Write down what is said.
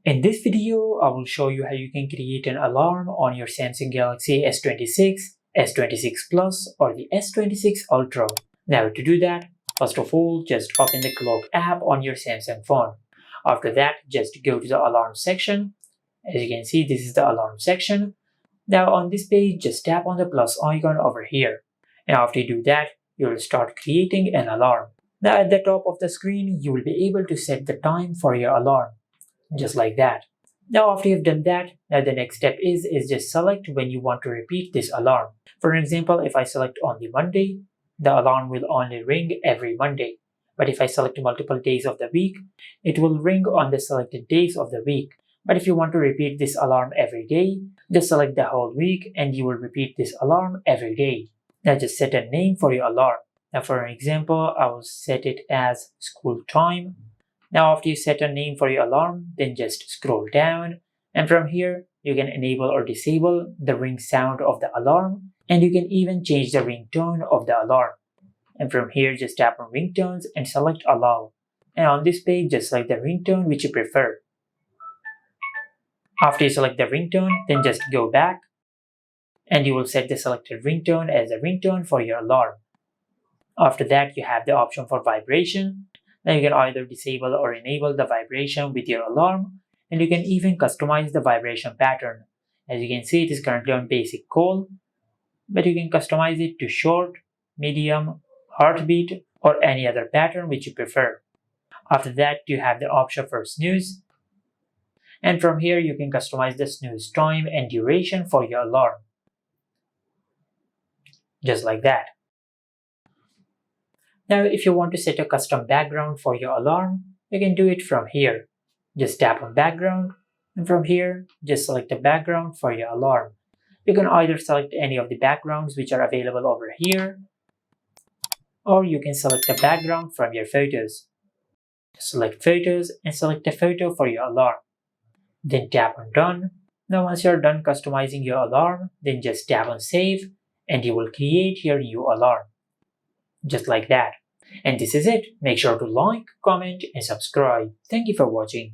In this video, I will show you how you can create an alarm on your Samsung Galaxy S26, S26 Plus or the S26 Ultra. Now to do that, first of all, just open the clock app on your Samsung phone. After that, just go to the alarm section. As you can see, this is the alarm section. Now on this page, just tap on the plus icon over here. And after you do that, you will start creating an alarm. Now at the top of the screen, you will be able to set the time for your alarm. Just like that. Now after you've done that, now the next step is just select when you want to repeat this alarm. For example, if I select only Monday, the alarm will only ring every Monday. But if I select multiple days of the week, it will ring on the selected days of the week. But if you want to repeat this alarm every day, just select the whole week and you will repeat this alarm every day. Now just set a name for your alarm. Now for an example, I will set it as school time. Now after you set a name for your alarm, then just scroll down, and from here you can enable or disable the ring sound of the alarm, and you can even change the ringtone of the alarm. And from here just tap on ringtones and select allow. And on this page just select the ringtone which you prefer. After you select the ringtone, then just go back and you will set the selected ringtone as the ringtone for your alarm. After that you have the option for vibration. Now you can either disable or enable the vibration with your alarm, and you can even customize the vibration pattern. As you can see, it is currently on basic call, but you can customize it to short, medium, heartbeat, or any other pattern which you prefer. After that, you have the option for snooze, and from here you can customize the snooze time and duration for your alarm. Just like that. Now if you want to set a custom background for your alarm, you can do it from here. Just tap on background, and from here just select a background for your alarm. You can either select any of the backgrounds which are available over here, or you can select a background from your photos. Select photos and select a photo for your alarm. Then tap on done. Now once you're done customizing your alarm, then just tap on save and you will create your new alarm. Just like that. And this is it. Make sure to like, comment, and subscribe. Thank you for watching.